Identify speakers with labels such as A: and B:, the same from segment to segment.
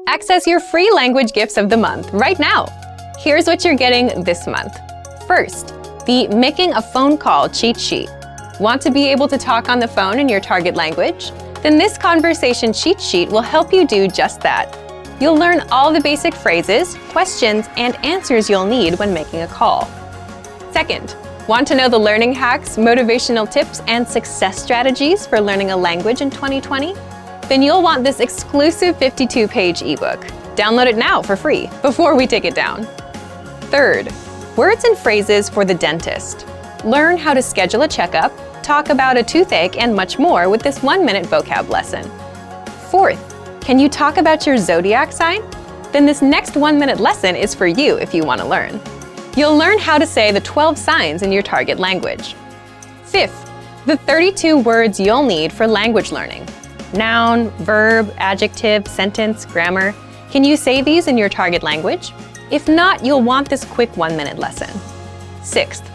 A: Access your free language gifts of the month right now. Here's what you're getting this month. First, the Making a Phone Call cheat sheet. Want to be able to talk on the phone in your target language? Then this conversation cheat sheet will help you do just that. You'll learn all the basic phrases, questions, and answers you'll need when making a call. Second, want to know the learning hacks, motivational tips, and success strategies for learning a language in 2020? Then you'll want this exclusive 52-page ebook. Download it now for free before we take it down. Third, words and phrases for the dentist. Learn how to schedule a checkup, talk about a toothache, and much more with this 1-minute vocab lesson. Fourth, can you talk about your zodiac sign? Then this next 1-minute lesson is for you if you want to learn. You'll learn how to say the 12 signs in your target language. Fifth, the 32 words you'll need for language learning. Noun, verb, adjective, sentence, grammar. Can you say these in your target language? If not, you'll want this quick 1-minute lesson. Sixth,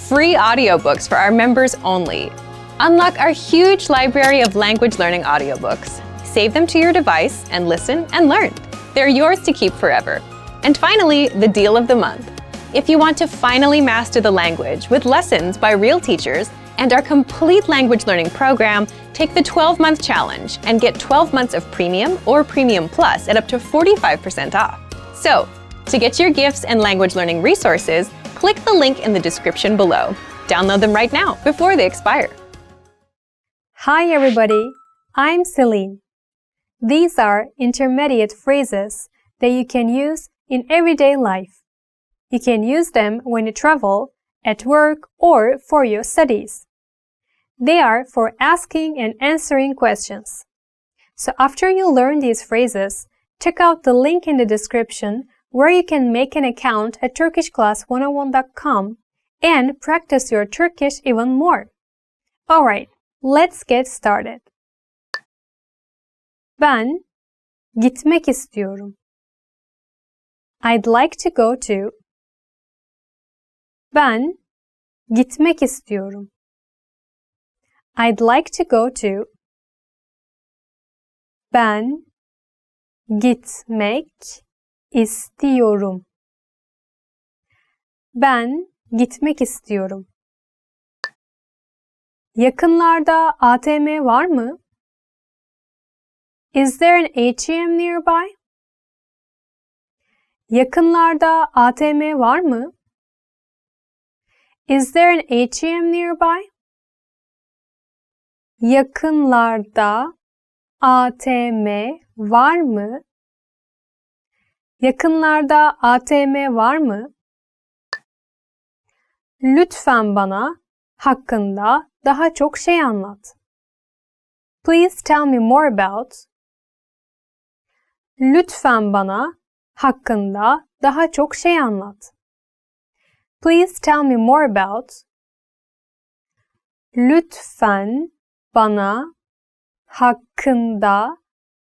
A: free audiobooks for our members only. Unlock our huge library of language learning audiobooks. Save them to your device and listen and learn. They're yours to keep forever. And finally, the deal of the month. If you want to finally master the language with lessons by real teachers and our complete language learning program, take the 12-month challenge and get 12 months of Premium or Premium Plus at up to 45% off. So, to get your gifts and language learning resources, click the link in the description below. Download them right now before they expire.
B: Hi everybody, I'm Celine. These are intermediate phrases that you can use in everyday life. You can use them when you travel, at work, or for your studies. They are for asking and answering questions. So after you learn these phrases, check out the link in the description where you can make an account at turkishclass101.com and practice your Turkish even more. Alright, let's get started. Ben gitmek istiyorum. I'd like to go to. Ben gitmek istiyorum. I'd like to go to. Ben gitmek istiyorum. Ben gitmek istiyorum. Yakınlarda ATM var mı? Is there an ATM nearby? Yakınlarda ATM var mı? Is there an ATM nearby? Yakınlarda ATM var mı? Yakınlarda ATM var mı? Lütfen bana hakkında daha çok şey anlat. Please tell me more about. Lütfen bana hakkında daha çok şey anlat. Please tell me more about. Lütfen bana hakkında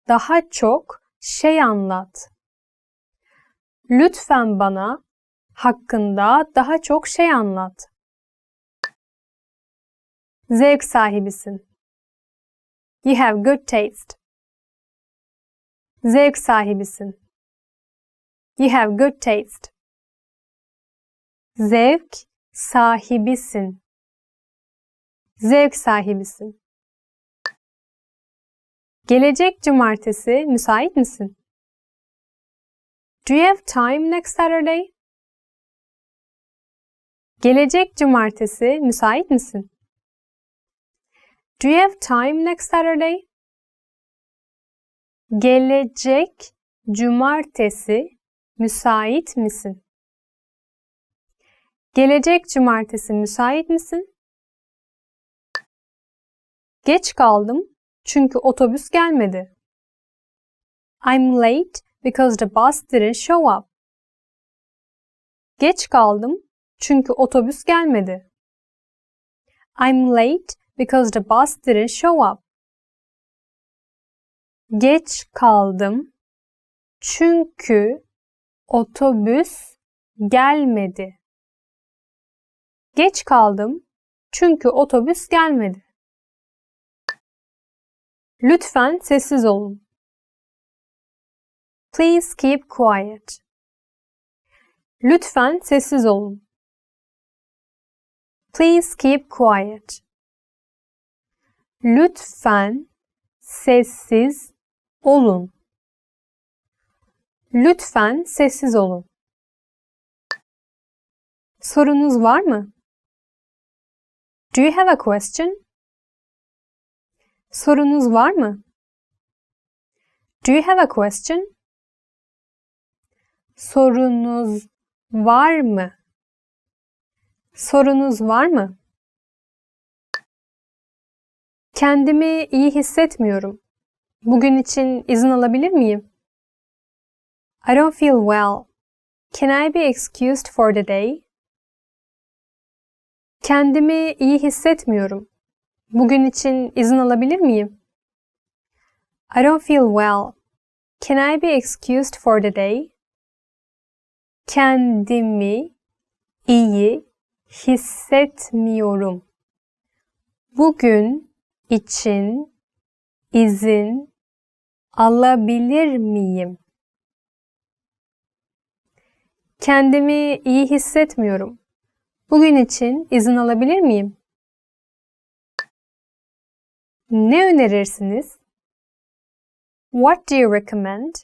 B: daha çok şey anlat. Lütfen bana hakkında daha çok şey anlat. Zevk sahibisin. You have good taste. Zevk sahibisin. You have good taste. Zevk sahibisin. Zevk sahibisin. Gelecek cumartesi müsait misin? Do you have time next Saturday? Gelecek cumartesi müsait misin? Do you have time next Saturday? Gelecek cumartesi müsait misin? Gelecek cumartesi müsait misin? Geç kaldım çünkü otobüs gelmedi. I'm late because the bus didn't show up. Geç kaldım çünkü otobüs gelmedi. I'm late because the bus didn't show up. Geç kaldım çünkü otobüs gelmedi. Geç kaldım çünkü otobüs gelmedi. Lütfen sessiz olun. Please keep quiet. Lütfen sessiz olun. Please keep quiet. Lütfen sessiz olun. Lütfen sessiz olun. Sorunuz var mı? Do you have a question? Sorunuz var mı? Do you have a question? Sorunuz var mı? Sorunuz var mı? Kendimi iyi hissetmiyorum. Bugün için izin alabilir miyim? I don't feel well. Can I be excused for the day? Kendimi iyi hissetmiyorum. Bugün için izin alabilir miyim? I don't feel well. Can I be excused for the day? Kendimi iyi hissetmiyorum. Bugün için izin alabilir miyim? Kendimi iyi hissetmiyorum. Bugün için izin alabilir miyim? Ne önerirsiniz? What do you recommend?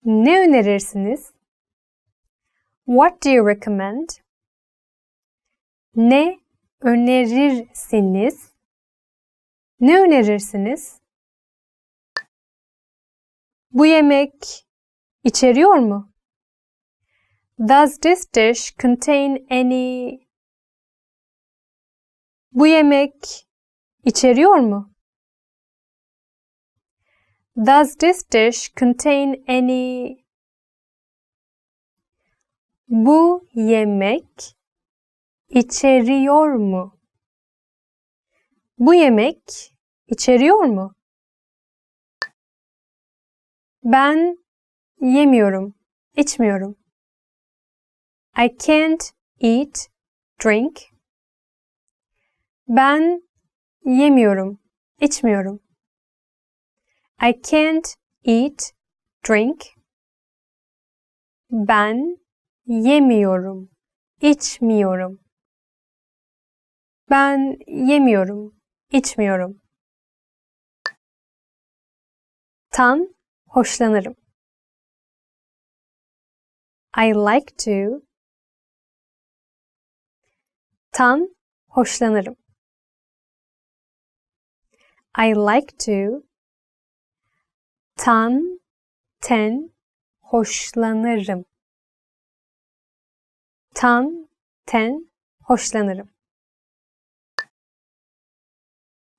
B: Ne önerirsiniz? What do you recommend? Ne önerirsiniz? Ne önerirsiniz? Bu yemek içeriyor mu? Does this dish contain any? Bu yemek içeriyor mu? Does this dish contain any? Bu yemek içeriyor mu? Bu yemek içeriyor mu? Ben yemiyorum, içmiyorum. I can't eat, drink. Ben yemiyorum, içmiyorum. I can't eat, drink. Ben yemiyorum, içmiyorum. Ben yemiyorum, içmiyorum. Tan, hoşlanırım. I like to. Tan, hoşlanırım. I like to. Tan, ten, hoşlanırım. Tan, ten, hoşlanırım.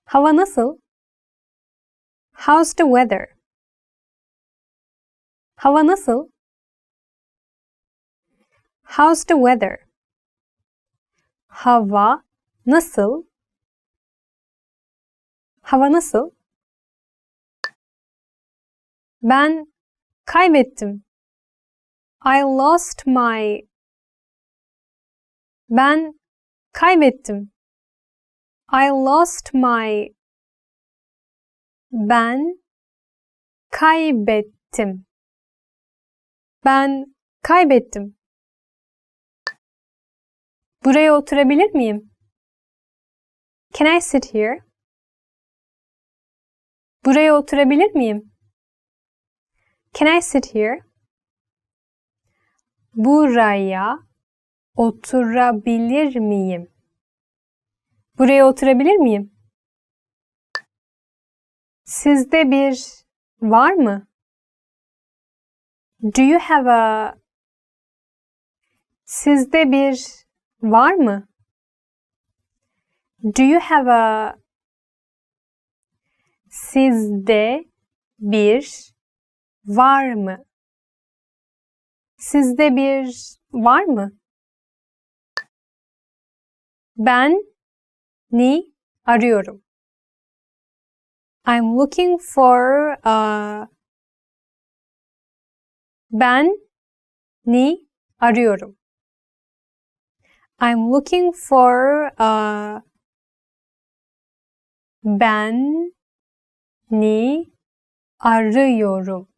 B: Hava nasıl? How's the weather? Hava nasıl? How's the weather? Hava nasıl? Hava nasıl? Ben kaybettim. I lost my. Ben kaybettim. I lost my. Ben kaybettim. Ben kaybettim. Buraya oturabilir miyim? Can I sit here? Buraya oturabilir miyim? Can I sit here? Buraya oturabilir miyim? Buraya oturabilir miyim? Sizde bir var mı? Do you have a? Sizde bir var mı? Do you have a? Sizde bir var mı? Sizde bir var mı? Ben ni arıyorum. I'm looking for a. Ben ni arıyorum. I'm looking for a. Ben ni arıyorum.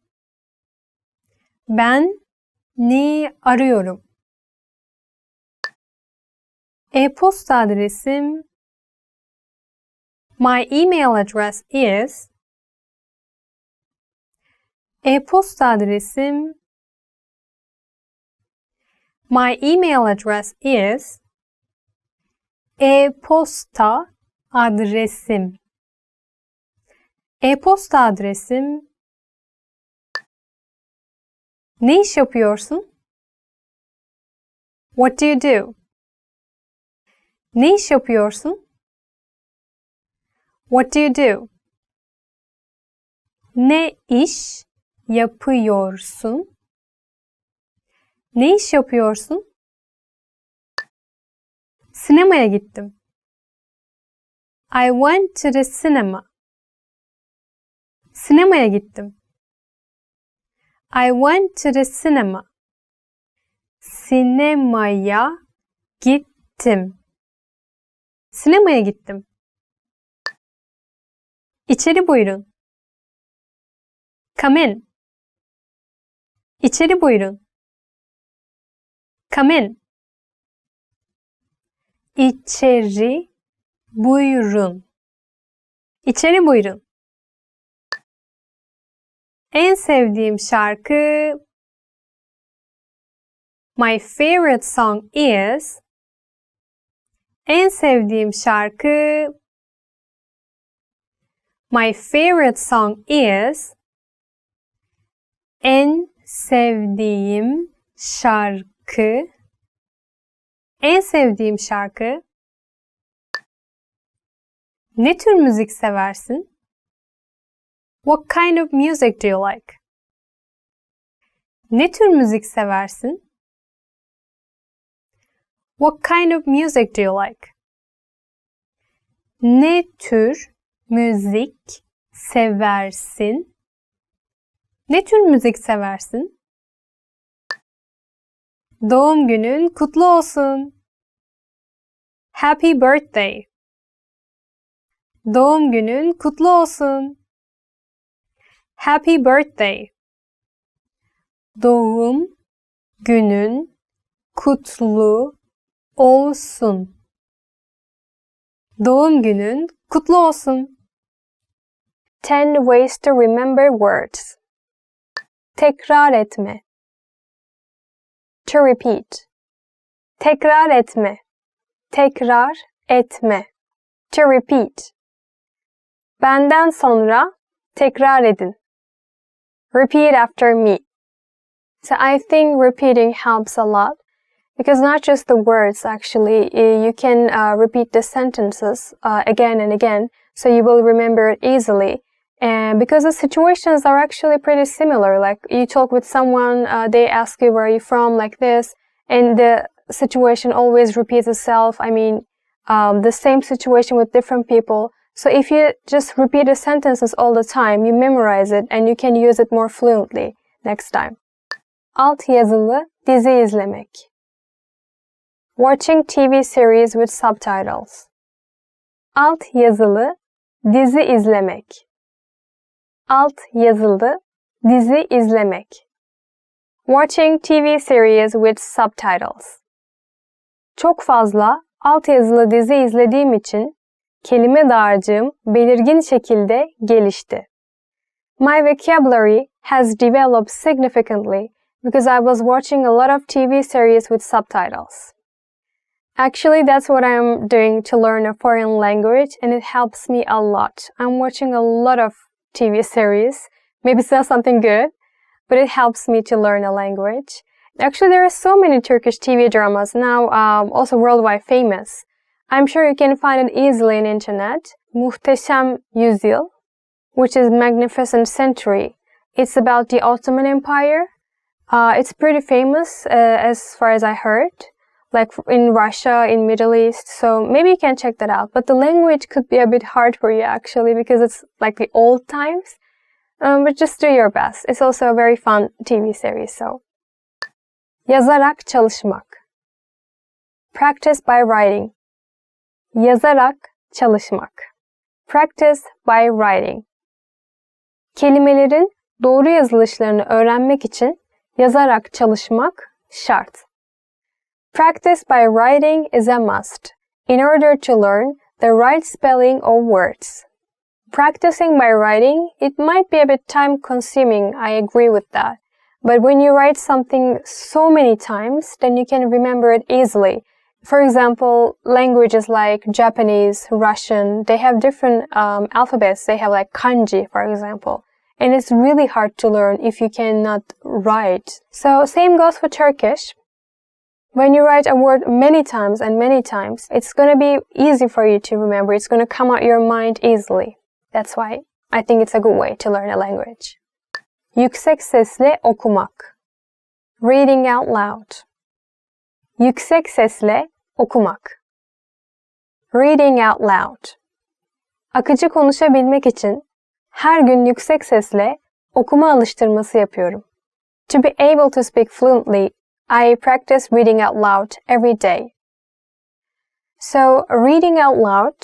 B: Ben ni arıyorum. E-posta adresim My email address is E-posta adresim My email address is E-posta adresim. E-posta adresim. Ne iş yapıyorsun? What do you do? Ne iş yapıyorsun? What do you do? Ne iş yapıyorsun? Ne iş yapıyorsun? Sinemaya gittim. I went to the cinema. Sinemaya gittim. I went to the cinema. Sinemaya gittim. Sinemaya gittim. İçeri buyurun. Come in. İçeri buyurun. Come in. İçeri buyurun. İçeri buyurun. En sevdiğim şarkı My favorite song is En sevdiğim şarkı My favorite song is En sevdiğim şarkı En sevdiğim şarkı Ne tür müzik seversin? What kind of music do you like? Ne tür müzik seversin? What kind of music do you like? Ne tür müzik seversin? Ne tür müzik seversin? Doğum günün kutlu olsun. Happy birthday. Doğum günün kutlu olsun. Happy birthday. Doğum günün kutlu olsun. Doğum günün kutlu olsun. 10 ways to remember words. Tekrar etme. To repeat. Tekrar etme. Tekrar etme. To repeat. Benden sonra tekrar edin. Repeat after me. So I think repeating helps a lot because not just the words actually, you can repeat the sentences again and again so you will remember it easily. And because the situations are actually pretty similar, like you talk with someone, they ask you where are you from, like this, and the situation always repeats itself. I mean, the same situation with different people. So if you just repeat the sentences all the time, you memorize it and you can use it more fluently next time. Alt yazılı dizi izlemek. Watching TV series with subtitles. Alt yazılı dizi izlemek. Alt yazılı dizi izlemek. Watching TV series with subtitles. Çok fazla alt yazılı dizi izlediğim için kelime dağarcığım belirgin şekilde gelişti. My vocabulary has developed significantly because I was watching a lot of TV series with subtitles. Actually, that's what I'm doing to learn a foreign language, and it helps me a lot. I'm watching a lot of TV series. Maybe it's not something good, but it helps me to learn a language. Actually, there are so many Turkish TV dramas now, also worldwide famous. I'm sure you can find it easily on internet. Muhteşem Yüzyıl, which is Magnificent Century. It's about the Ottoman Empire. It's pretty famous as far as I heard, like in Russia, in Middle East. So maybe you can check that out. But the language could be a bit hard for you actually because it's like the old times. But just do your best. It's also a very fun TV series. So, yazarak çalışmak. Practice by writing. Yazarak çalışmak. Practice by writing. Kelimelerin doğru yazılışlarını öğrenmek için yazarak çalışmak şart. Practice by writing is a must in order to learn the right spelling of words. Practicing by writing, it might be a bit time-consuming, I agree with that. But when you write something so many times, then you can remember it easily. For example, languages like Japanese, Russian, they have different alphabets. They have like kanji, for example. And it's really hard to learn if you cannot write. So same goes for Turkish. When you write a word many times, it's going to be easy for you to remember. It's going to come out your mind easily. That's why I think it's a good way to learn a language. Yüksek sesle okumak. Reading out loud. Yüksek sesle okumak. Reading out loud. Akıcı konuşabilmek için her gün yüksek sesle okuma alıştırması yapıyorum. To be able to speak fluently, I practice reading out loud every day. So, reading out loud,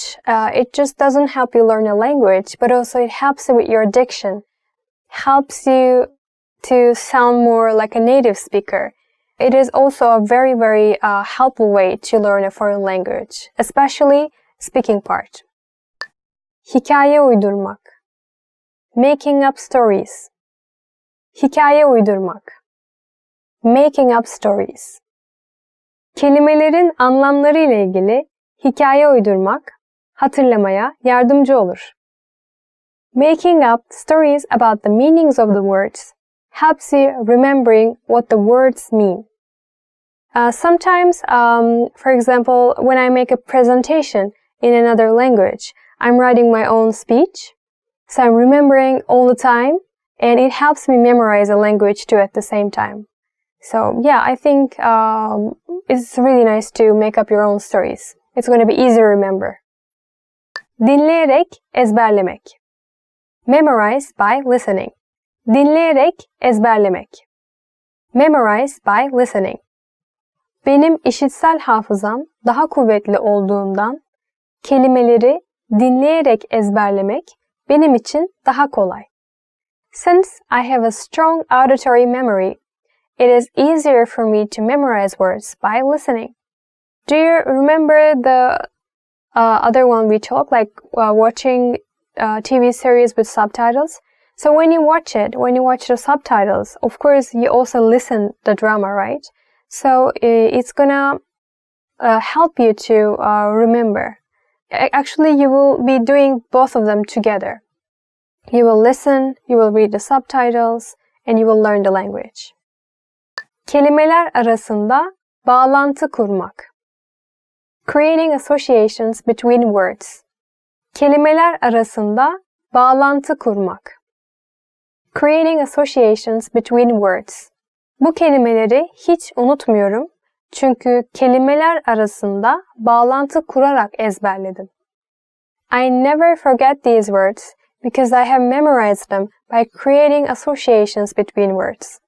B: it just doesn't help you learn a language, but also it helps you with your diction. Helps you to sound more like a native speaker. It is also a very, very helpful way to learn a foreign language, especially speaking part. Hikaye uydurmak. Making up stories. Hikaye uydurmak. Making up stories. Kelimelerin anlamları ile ilgili hikaye uydurmak, hatırlamaya yardımcı olur. Making up stories about the meanings of the words helps you remembering what the words mean. Sometimes, for example, when I make a presentation in another language, I'm writing my own speech, so I'm remembering all the time, and it helps me memorize a language too at the same time. So yeah, I think it's really nice to make up your own stories. It's going to be easy to remember. Dinleyerek ezberlemek. Memorize by listening. Dinleyerek ezberlemek. Memorize by listening. Benim işitsel hafızam daha kuvvetli olduğundan kelimeleri dinleyerek ezberlemek benim için daha kolay. Since I have a strong auditory memory, it is easier for me to memorize words by listening. Do you remember the other one we talked, like watching TV series with subtitles? So when you watch the subtitles, of course you also listen the drama, right? So it's gonna help you to remember. Actually, you will be doing both of them together. You will listen, you will read the subtitles, and you will learn the language. Kelimeler arasında bağlantı kurmak. Creating associations between words. Kelimeler arasında bağlantı kurmak. Creating associations between words. Bu kelimeleri hiç unutmuyorum çünkü kelimeler arasında bağlantı kurarak ezberledim. I never forget these words because I have memorized them by creating associations between words.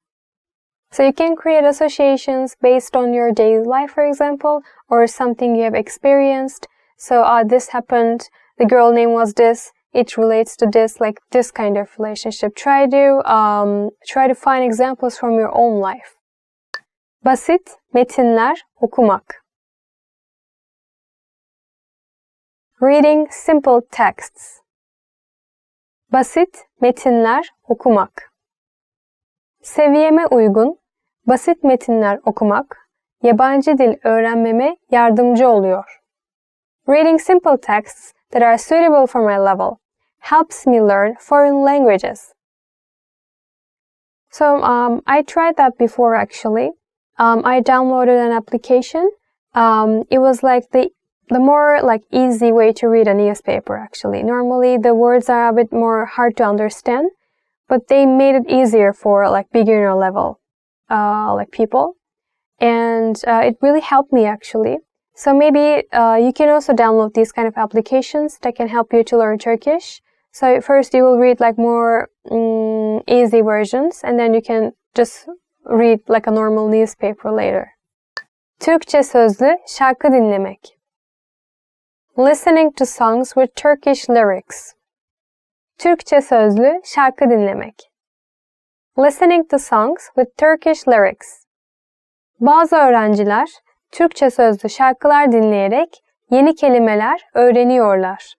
B: So you can create associations based on your daily life, for example, or something you have experienced. So, this happened, the girl name was this, it relates to this, like this kind of relationship. Try to find examples from your own life. Basit metinler okumak. Reading simple texts. Basit metinler okumak. Seviyeme uygun, basit metinler okumak, yabancı dil öğrenmeme yardımcı oluyor. Reading simple texts that are suitable for my level helps me learn foreign languages. So, I tried that before actually. I downloaded an application. It was like the more like easy way to read a newspaper actually. Normally the words are a bit more hard to understand, but they made it easier for like beginner level like people, and it really helped me actually. So maybe you can also download these kind of applications that can help you to learn Turkish. So first you will read like more easy versions, and then you can just read like a normal newspaper later. Türkçe sözlü şarkı dinlemek. Listening to songs with Turkish lyrics. Türkçe sözlü şarkı dinlemek. Listening to songs with Turkish lyrics. Bazı öğrenciler Türkçe sözlü şarkılar dinleyerek yeni kelimeler öğreniyorlar.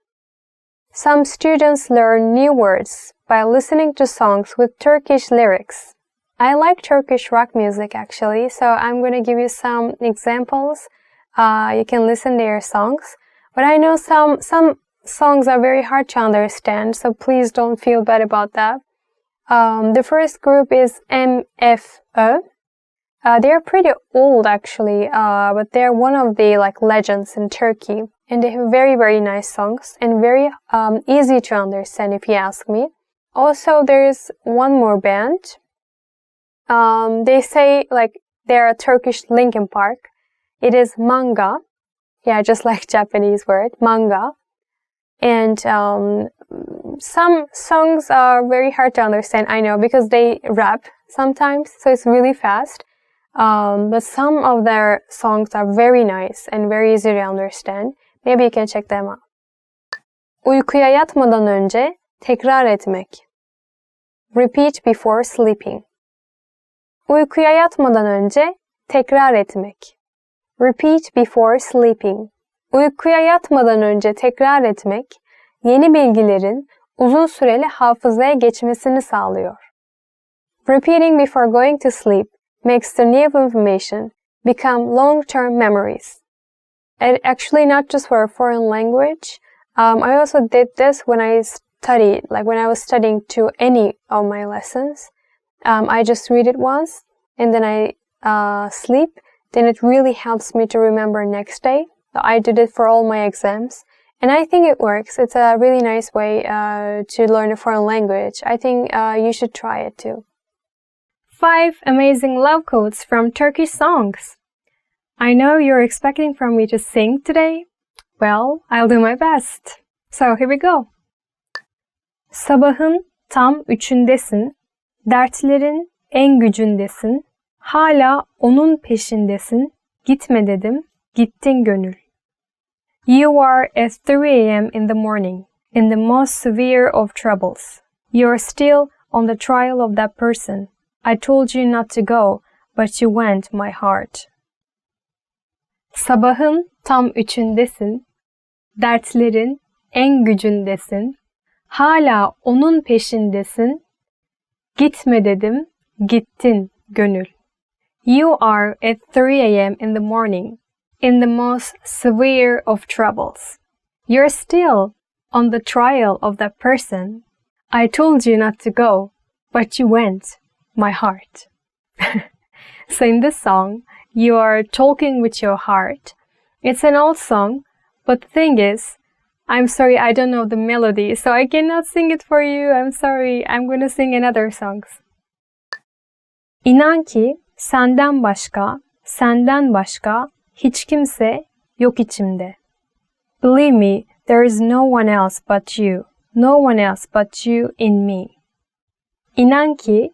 B: Some students learn new words by listening to songs with Turkish lyrics. I like Turkish rock music actually, so I'm going to give you some examples. You can listen to their songs. But I know some songs are very hard to understand, so please don't feel bad about that. The first group is MFÖ. They're pretty old actually, but they're one of the legends in Turkey. And they have very, very nice songs and very easy to understand if you ask me. Also, there's one more band. They say they're a Turkish Linkin Park. It is manga. Yeah, just like Japanese word, manga. And some songs are very hard to understand, I know, because they rap sometimes, so it's really fast. But some of their songs are very nice and very easy to understand. Maybe you can check them out. Uykuya yatmadan önce tekrar etmek. Repeat before sleeping. Uykuya yatmadan önce tekrar etmek. Repeat before sleeping. Uykuya yatmadan önce tekrar etmek, yeni bilgilerin uzun süreli hafızaya geçmesini sağlıyor. Repeating before going to sleep makes the new information become long-term memories. And actually not just for a foreign language. I also did this when I studied, when I was studying to any of my lessons. I just read it once and then I sleep. Then it really helps me to remember next day. I did it for all my exams. And I think it works. It's a really nice way to learn a foreign language. I think you should try it too. 5 amazing love quotes from Turkish songs. I know you're expecting from me to sing today. Well, I'll do my best. So here we go. Sabahın tam üçündesin. Dertlerin en gücündesin. Hala onun peşindesin. Gitme dedim, gittin gönül. You are at 3 a.m. in the morning, in the most severe of troubles. You are still on the trial of that person. I told you not to go, but you went, my heart. Sabahın tam üçündesin. Dertlerin en gücündesin. Hala onun peşindesin. Gitme dedim, gittin gönül. You are at 3 a.m. in the morning, in the most severe of troubles. You're still on the trial of that person. I told you not to go, but you went, my heart. So in this song, you are talking with your heart. It's an old song, but the thing is, I'm sorry, I don't know the melody, so I cannot sing it for you. I'm sorry, I'm going to sing another songs. İnan ki senden başka hiç kimse yok içimde. Believe me, there is no one else but you. No one else but you in me. İnan ki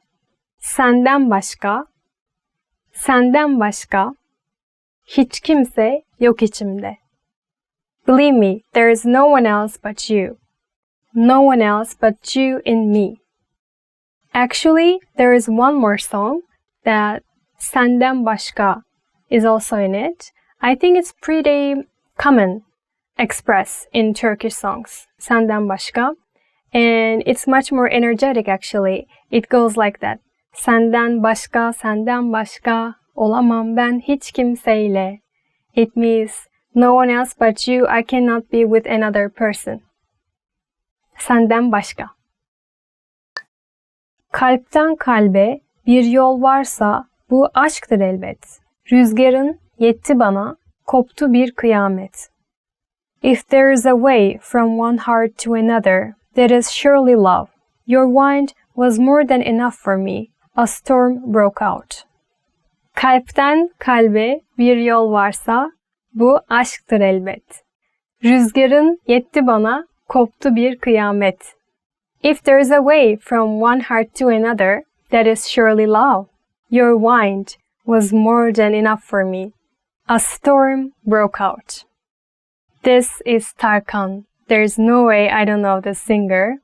B: senden başka hiç kimse yok içimde. Believe me, there is no one else but you. No one else but you in me. Actually, there is one more song that senden başka is also in it. I think it's pretty common express in Turkish songs, senden başka. And it's much more energetic actually. It goes like that. Senden başka olamam ben hiç kimseyle. It means no one else but you, I cannot be with another person. Senden başka. Kalpten kalbe bir yol varsa bu aşktır elbet. Rüzgarın yetti bana, koptu bir kıyamet. If there is a way from one heart to another, that is surely love. Your wind was more than enough for me. A storm broke out. Kalpten kalbe bir yol varsa bu aşktır elbet. Rüzgarın yetti bana, koptu bir kıyamet. If there is a way from one heart to another, that is surely love. Your wind was more than enough for me. A storm broke out. This is Tarkan. There's no way I don't know this singer.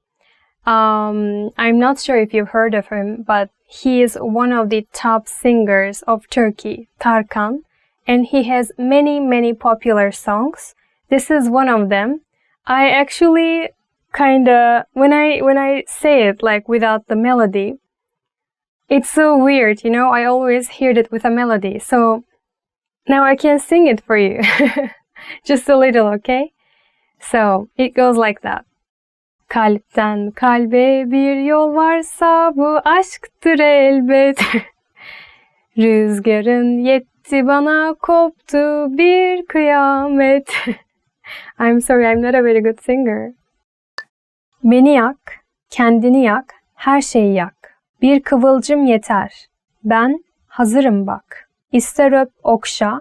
B: I'm not sure if you've heard of him, but he is one of the top singers of Turkey, Tarkan, and he has many popular songs. This is one of them. I actually when I say it like without the melody, it's so weird, you know, I always hear it with a melody. So now I can sing it for you. Just a little, okay? So it goes like that. Kalpten kalbe bir yol varsa bu aşktır elbet. Rüzgarın yetti bana koptu bir kıyamet. I'm sorry, I'm not a very good singer. Beni yak, kendini yak, her şeyi yak. Bir kıvılcım yeter. Ben hazırım bak. İster öp okşa,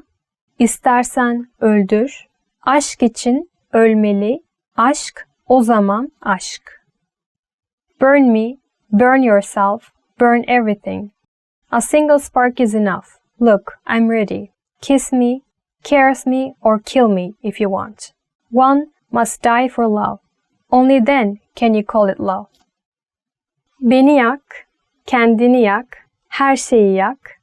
B: istersen öldür. Aşk için ölmeli, aşk o zaman aşk. Burn me, burn yourself, burn everything. A single spark is enough. Look, I'm ready. Kiss me, caress me, or kill me if you want. One must die for love. Only then can you call it love. Beni yak, kendini yak, her şeyi yak.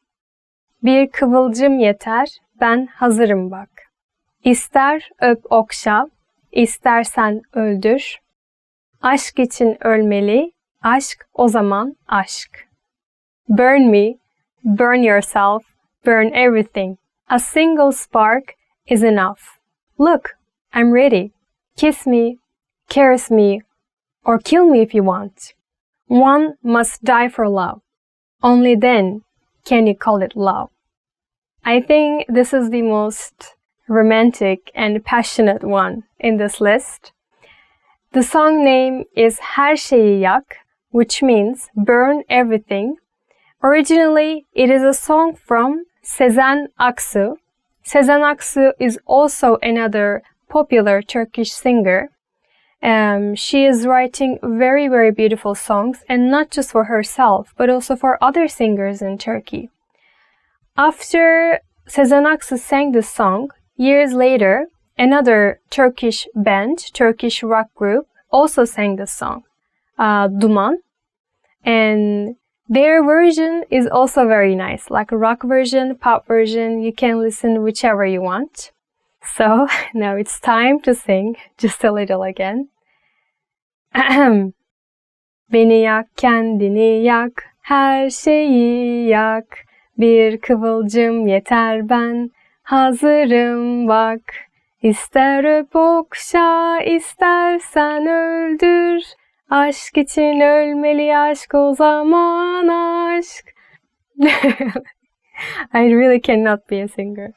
B: Bir kıvılcım yeter, ben hazırım bak. İster öp okşa, istersen öldür. Aşk için ölmeli, aşk o zaman aşk. Burn me, burn yourself, burn everything. A single spark is enough. Look, I'm ready. Kiss me, caress me, or kill me if you want. One must die for love. Only then can you call it love. I think this is the most romantic and passionate one in this list. The song name is Her şeyi yak, which means burn everything. Originally, it is a song from Sezen Aksu. Sezen Aksu is also another popular Turkish singer. She is writing very beautiful songs, and not just for herself, but also for other singers in Turkey. After Sezen Aksu sang this song, years later, another Turkish band, Turkish rock group, also sang this song, Duman. And their version is also very nice, like a rock version, pop version. You can listen whichever you want. So now it's time to sing just a little again. Beni yak, kendini yak, her şeyi yak. Bir kıvılcım yeter, ben hazırım bak. İster öp okşa, istersen öldür. Aşk için ölmeli, aşk o zaman aşk. I really cannot be a singer.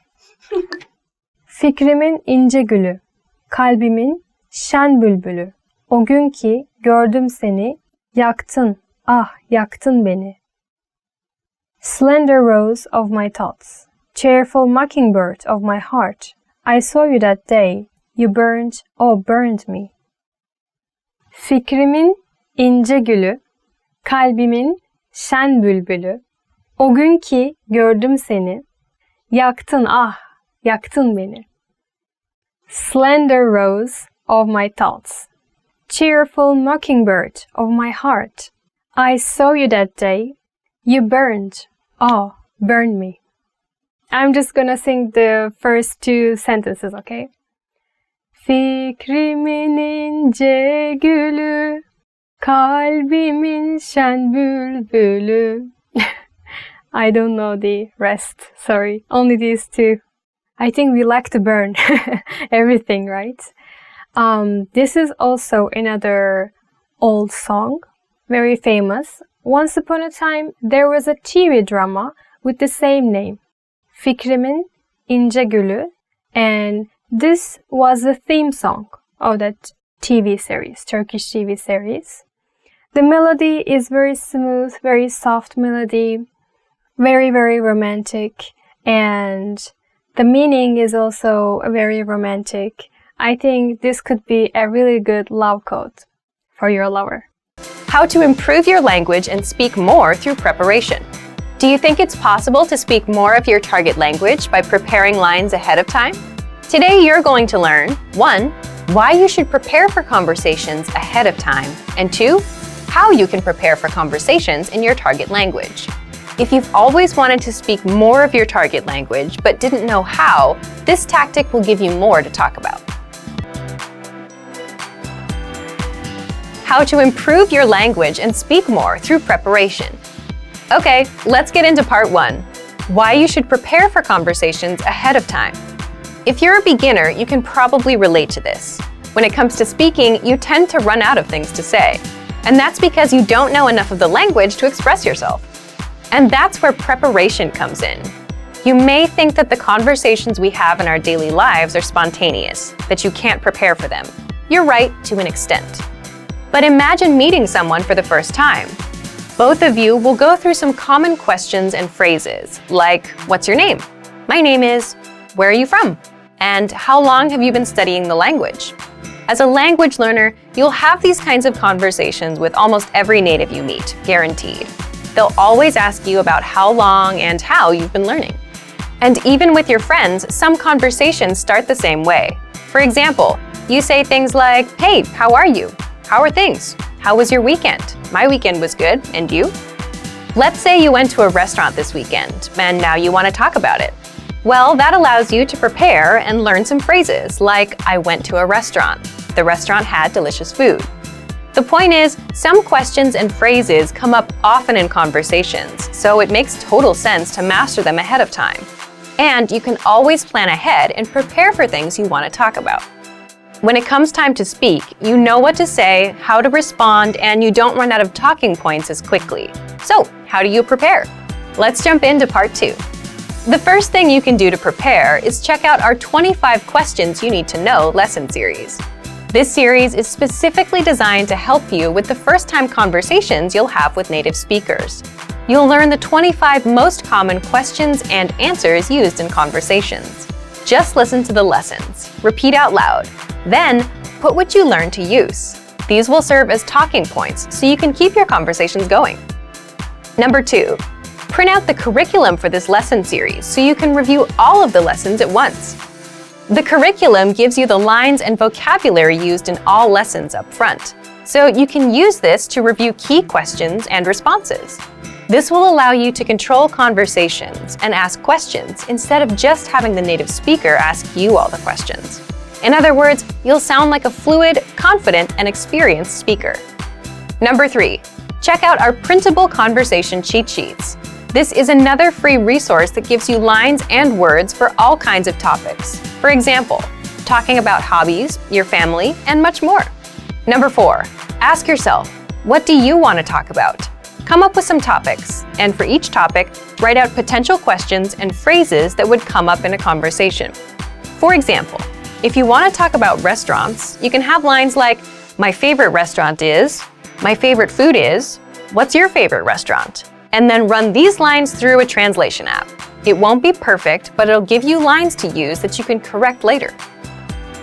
B: Fikrimin ince gülü, kalbimin şen bülbülü. O gün ki gördüm seni, yaktın, ah yaktın beni. Slender rose of my thoughts, cheerful mockingbird of my heart. I saw you that day, you burned, oh burned me. Fikrimin ince gülü, kalbimin şen bülbülü. O gün ki gördüm seni, yaktın ah, yaktın beni. Slender rose of my thoughts, cheerful mockingbird of my heart. I saw you that day, you burned, oh, burned me. I'm just gonna sing the first two sentences, okay? Fikrimin ince gülü, kalbimin şen bülbülü. I don't know the rest, sorry. Only these two. I think we like to burn everything, right? This is also another old song, very famous. Once upon a time, there was a TV drama with the same name, Fikrimin İnce Gülü, and this was the theme song of that TV series, Turkish TV series. The melody is very smooth, very soft melody, very romantic, and the meaning is also very romantic. I think this could be a really good love quote for your lover.
A: How to improve your language and speak more through preparation. Do you think it's possible to speak more of your target language by preparing lines ahead of time? Today you're going to learn 1. Why you should prepare for conversations ahead of time, and 2. how you can prepare for conversations in your target language. If you've always wanted to speak more of your target language but didn't know how, this tactic will give you more to talk about. How to improve your language and speak more through preparation. Okay, let's get into part 1. Why you should prepare for conversations ahead of time. If you're a beginner, you can probably relate to this. When it comes to speaking, you tend to run out of things to say. And that's because you don't know enough of the language to express yourself. And that's where preparation comes in. You may think that the conversations we have in our daily lives are spontaneous, that you can't prepare for them. You're right to an extent. But imagine meeting someone for the first time. Both of you will go through some common questions and phrases, like, what's your name? My name is, where are you from? And how long have you been studying the language? As a language learner, you'll have these kinds of conversations with almost every native you meet, guaranteed. They'll always ask you about how long and how you've been learning. And even with your friends, some conversations start the same way. For example, you say things like, hey, how are you? How are things? How was your weekend? My weekend was good, and you? Let's say you went to a restaurant this weekend, and now you want to talk about it. Well, that allows you to prepare and learn some phrases like, I went to a restaurant. The restaurant had delicious food. The point is, some questions and phrases come up often in conversations, so it makes total sense to master them ahead of time. And you can always plan ahead and prepare for things you want to talk about. When it comes time to speak, you know what to say, how to respond, and you don't run out of talking points as quickly. So, how do you prepare? Let's jump into part 2. The first thing you can do to prepare is check out our 25 Questions You Need to Know lesson series. This series is specifically designed to help you with the first-time conversations you'll have with native speakers. You'll learn the 25 most common questions and answers used in conversations. Just listen to the lessons, repeat out loud, then put what you learned to use. These will serve as talking points so you can keep your conversations going. Number 2, print out the curriculum for this lesson series so you can review all of the lessons at once. The curriculum gives you the lines and vocabulary used in all lessons up front, so you can use this to review key questions and responses. This will allow you to control conversations and ask questions instead of just having the native speaker ask you all the questions. In other words, you'll sound like a fluid, confident, and experienced speaker. Number 3, check out our printable conversation cheat sheets. This is another free resource that gives you lines and words for all kinds of topics. For example, talking about hobbies, your family, and much more. Number 4, ask yourself, what do you want to talk about? Come up with some topics, and for each topic, write out potential questions and phrases that would come up in a conversation. For example, if you want to talk about restaurants, you can have lines like, my favorite restaurant is, my favorite food is, what's your favorite restaurant? And then run these lines through a translation app. It won't be perfect, but it'll give you lines to use that you can correct later.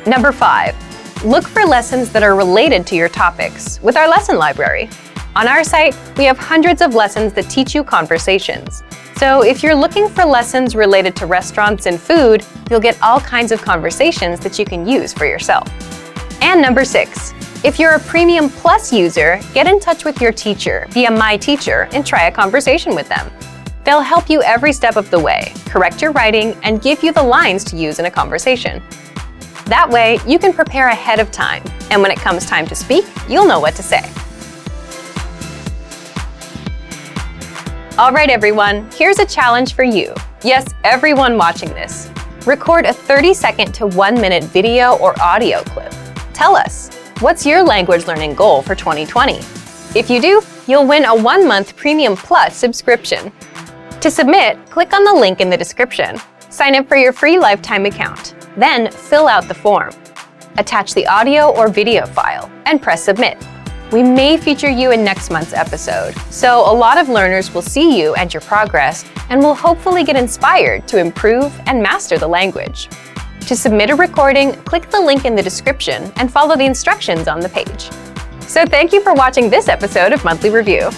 A: Number 5, look for lessons that are related to your topics with our lesson library. On our site, we have hundreds of lessons that teach you conversations. So if you're looking for lessons related to restaurants and food, you'll get all kinds of conversations that you can use for yourself. And number 6, if you're a Premium Plus user, get in touch with your teacher via My Teacher and try a conversation with them. They'll help you every step of the way, correct your writing, and give you the lines to use in a conversation. That way, you can prepare ahead of time, and when it comes time to speak, you'll know what to say. All right, everyone, here's a challenge for you. Yes, everyone watching this. Record a 30-second to 1-minute video or audio clip. Tell us, what's your language learning goal for 2020? If you do, you'll win a 1-month Premium Plus subscription. To submit, click on the link in the description. Sign up for your free lifetime account. Then fill out the form. Attach the audio or video file and press submit. We may feature you in next month's episode, so a lot of learners will see you and your progress and will hopefully get inspired to improve and master the language. To submit a recording, click the link in the description and follow the instructions on the page. So thank you for watching this episode of Monthly Review.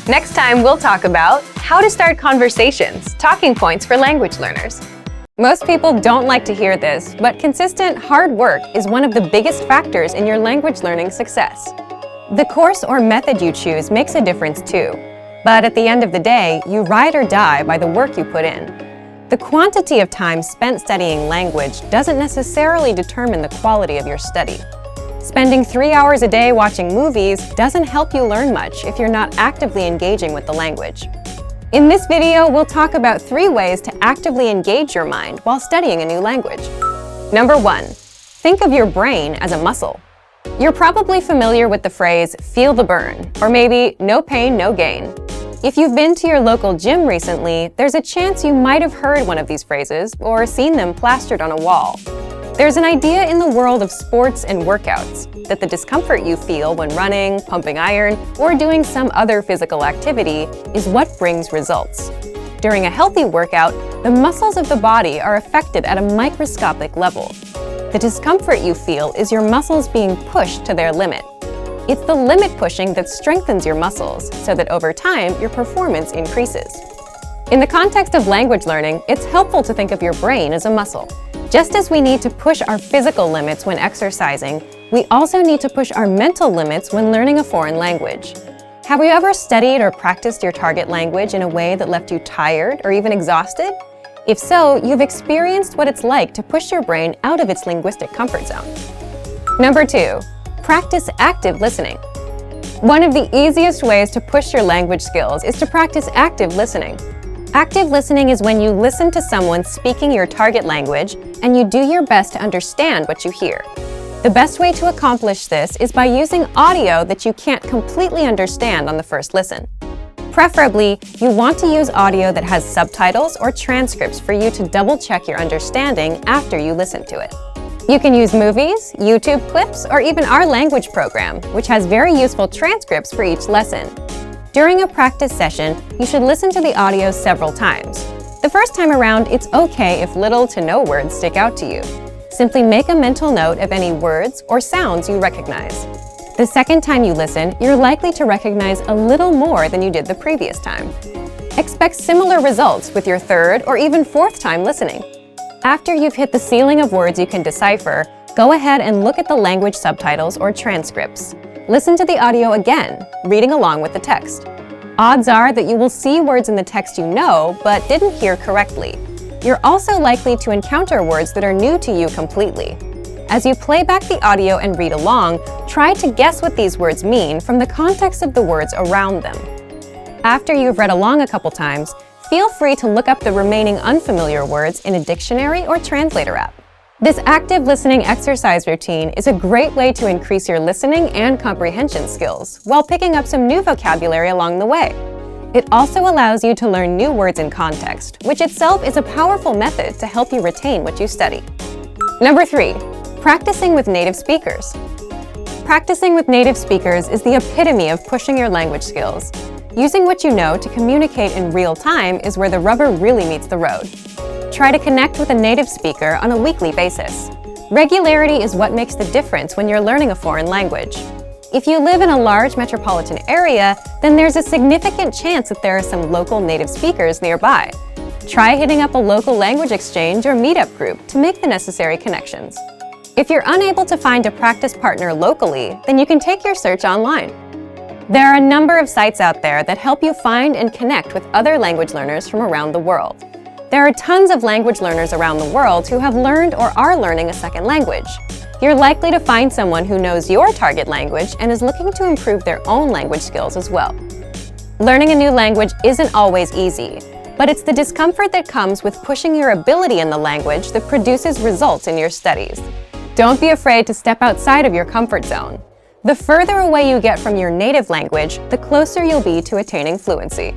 A: Next time, we'll talk about how to start conversations, talking points for language learners. Most people don't like to hear this, but consistent, hard work is one of the biggest factors in your language learning success. The course or method you choose makes a difference too. But at the end of the day, you ride or die by the work you put in. The quantity of time spent studying language doesn't necessarily determine the quality of your study. Spending 3 hours a day watching movies doesn't help you learn much if you're not actively engaging with the language. In this video, we'll talk about 3 ways to actively engage your mind while studying a new language. Number 1. Think of your brain as a muscle. You're probably familiar with the phrase, "feel the burn," or maybe "no pain, no gain." If you've been to your local gym recently, there's a chance you might have heard one of these phrases or seen them plastered on a wall. There's an idea in the world of sports and workouts that the discomfort you feel when running, pumping iron, or doing some other physical activity is what brings results. During a healthy workout, the muscles of the body are affected at a microscopic level. The discomfort you feel is your muscles being pushed to their limit. It's the limit pushing that strengthens your muscles so that over time, your performance increases. In the context of language learning, it's helpful to think of your brain as a muscle. Just as we need to push our physical limits when exercising, we also need to push our mental limits when learning a foreign language. Have you ever studied or practiced your target language in a way that left you tired or even exhausted? If so, you've experienced what it's like to push your brain out of its linguistic comfort zone. Number 2. Practice active listening. One of the easiest ways to push your language skills is to practice active listening. Active listening is when you listen to someone speaking your target language and you do your best to understand what you hear. The best way to accomplish this is by using audio that you can't completely understand on the first listen. Preferably, you want to use audio that has subtitles or transcripts for you to double-check your understanding after you listen to it. You can use movies, YouTube clips, or even our language program, which has very useful transcripts for each lesson. During a practice session, you should listen to the audio several times. The first time around, it's okay if little to no words stick out to you. Simply make a mental note of any words or sounds you recognize. The second time you listen, you're likely to recognize a little more than you did the previous time. Expect similar results with your third or even fourth time listening. After you've hit the ceiling of words you can decipher, go ahead and look at the language subtitles or transcripts. Listen to the audio again, reading along with the text. Odds are that you will see words in the text you know, but didn't hear correctly. You're also likely to encounter words that are new to you completely. As you play back the audio and read along, try to guess what these words mean from the context of the words around them. After you've read along a couple times, feel free to look up the remaining unfamiliar words in a dictionary or translator app. This active listening exercise routine is a great way to increase your listening and comprehension skills while picking up some new vocabulary along the way. It also allows you to learn new words in context, which itself is a powerful method to help you retain what you study. Number 3. Practicing with native speakers. Practicing with native speakers is the epitome of pushing your language skills. Using what you know to communicate in real time is where the rubber really meets the road. Try to connect with a native speaker on a weekly basis. Regularity is what makes the difference when you're learning a foreign language. If you live in a large metropolitan area, then there's a significant chance that there are some local native speakers nearby. Try hitting up a local language exchange or meetup group to make the necessary connections. If you're unable to find a practice partner locally, then you can take your search online. There are a number of sites out there that help you find and connect with other language learners from around the world. There are tons of language learners around the world who have learned or are learning a second language. You're likely to find someone who knows your target language and is looking to improve their own language skills as well. Learning a new language isn't always easy, but it's the discomfort that comes with pushing your ability in the language that produces results in your studies. Don't be afraid to step outside of your comfort zone. The further away you get from your native language, the closer you'll be to attaining fluency.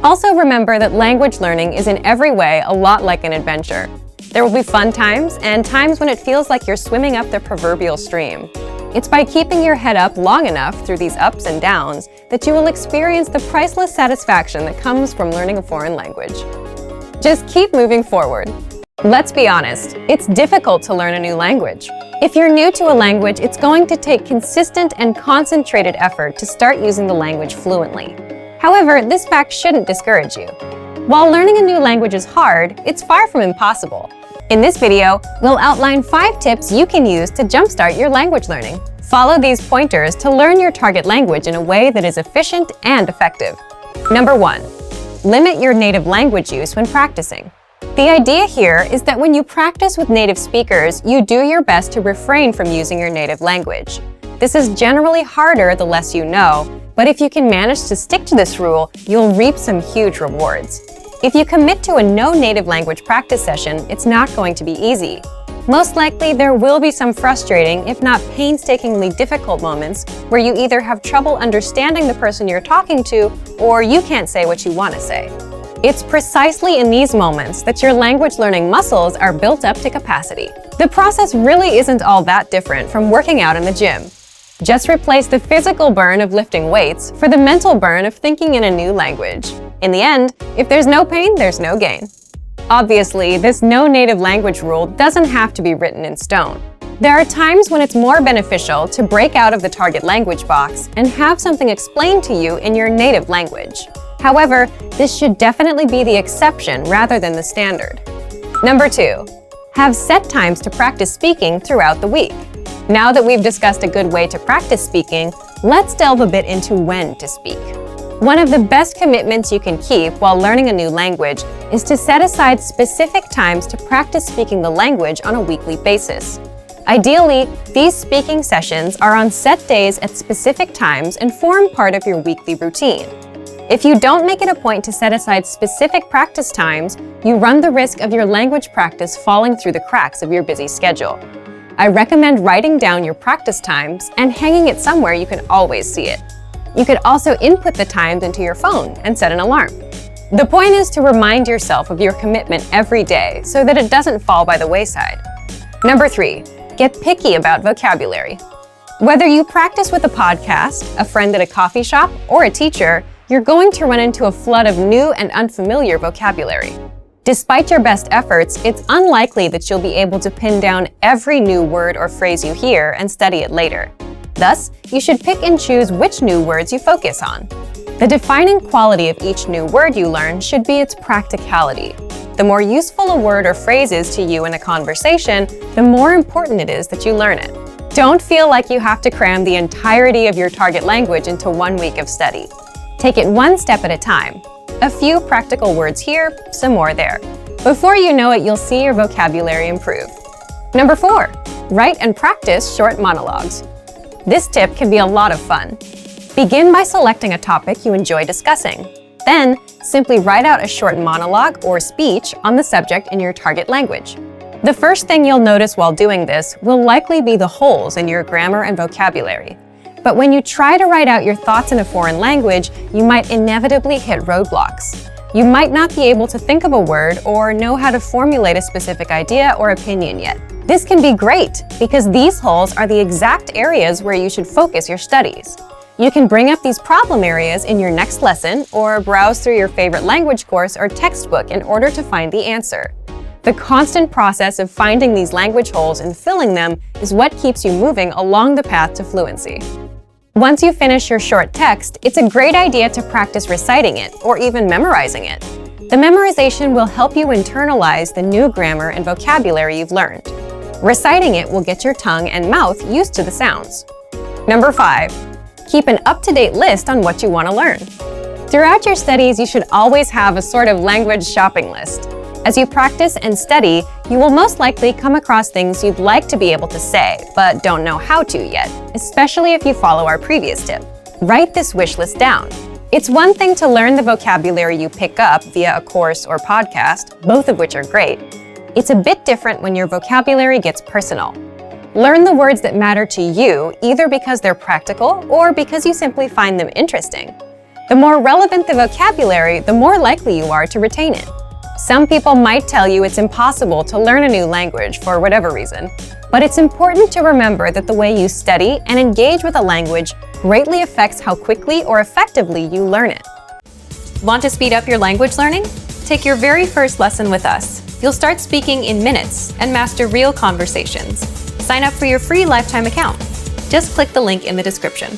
A: Also remember that language learning is in every way a lot like an adventure. There will be fun times and times when it feels like you're swimming up the proverbial stream. It's by keeping your head up long enough through these ups and downs that you will experience the priceless satisfaction that comes from learning a foreign language. Just keep moving forward. Let's be honest, it's difficult to learn a new language. If you're new to a language, it's going to take consistent and concentrated effort to start using the language fluently. However, this fact shouldn't discourage you. While learning a new language is hard, it's far from impossible. In this video, we'll outline 5 tips you can use to jumpstart your language learning. Follow these pointers to learn your target language in a way that is efficient and effective. Number 1. Limit your native language use when practicing. The idea here is that when you practice with native speakers, you do your best to refrain from using your native language. This is generally harder the less you know, but if you can manage to stick to this rule, you'll reap some huge rewards. If you commit to a no native language practice session, it's not going to be easy. Most likely, there will be some frustrating, if not painstakingly difficult moments where you either have trouble understanding the person you're talking to or you can't say what you want to say. It's precisely in these moments that your language learning muscles are built up to capacity. The process really isn't all that different from working out in the gym. Just replace the physical burn of lifting weights for the mental burn of thinking in a new language. In the end, if there's no pain, there's no gain. Obviously, this no native language rule doesn't have to be written in stone. There are times when it's more beneficial to break out of the target language box and have something explained to you in your native language. However, this should definitely be the exception rather than the standard. Number 2. Have set times to practice speaking throughout the week. Now that we've discussed a good way to practice speaking, let's delve a bit into when to speak. One of the best commitments you can keep while learning a new language is to set aside specific times to practice speaking the language on a weekly basis. Ideally, these speaking sessions are on set days at specific times and form part of your weekly routine. If you don't make it a point to set aside specific practice times, you run the risk of your language practice falling through the cracks of your busy schedule. I recommend writing down your practice times and hanging it somewhere you can always see it. You could also input the times into your phone and set an alarm. The point is to remind yourself of your commitment every day so that it doesn't fall by the wayside. Number 3, get picky about vocabulary. Whether you practice with a podcast, a friend at a coffee shop, or a teacher, you're going to run into a flood of new and unfamiliar vocabulary. Despite your best efforts, it's unlikely that you'll be able to pin down every new word or phrase you hear and study it later. Thus, you should pick and choose which new words you focus on. The defining quality of each new word you learn should be its practicality. The more useful a word or phrase is to you in a conversation, the more important it is that you learn it. Don't feel like you have to cram the entirety of your target language into 1 week of study. Take it one step at a time. A few practical words here, some more there. Before you know it, you'll see your vocabulary improve. Number 4, write and practice short monologues. This tip can be a lot of fun. Begin by selecting a topic you enjoy discussing. Then, simply write out a short monologue or speech on the subject in your target language. The first thing you'll notice while doing this will likely be the holes in your grammar and vocabulary. But when you try to write out your thoughts in a foreign language, you might inevitably hit roadblocks. You might not be able to think of a word or know how to formulate a specific idea or opinion yet. This can be great because these holes are the exact areas where you should focus your studies. You can bring up these problem areas in your next lesson or browse through your favorite language course or textbook in order to find the answer. The constant process of finding these language holes and filling them is what keeps you moving along the path to fluency. Once you finish your short text, it's a great idea to practice reciting it or even memorizing it. The memorization will help you internalize the new grammar and vocabulary you've learned. Reciting it will get your tongue and mouth used to the sounds. Number 5, keep an up-to-date list on what you want to learn. Throughout your studies, you should always have a sort of language shopping list. As you practice and study, you will most likely come across things you'd like to be able to say, but don't know how to yet, especially if you follow our previous tip. Write this wish list down. It's one thing to learn the vocabulary you pick up via a course or podcast, both of which are great. It's a bit different when your vocabulary gets personal. Learn the words that matter to you, either because they're practical or because you simply find them interesting. The more relevant the vocabulary, the more likely you are to retain it. Some people might tell you it's impossible to learn a new language for whatever reason, but it's important to remember that the way you study and engage with a language greatly affects how quickly or effectively you learn it. Want to speed up your language learning? Take your very first lesson with us. You'll start speaking in minutes and master real conversations. Sign up for your free lifetime account. Just click the link in the description.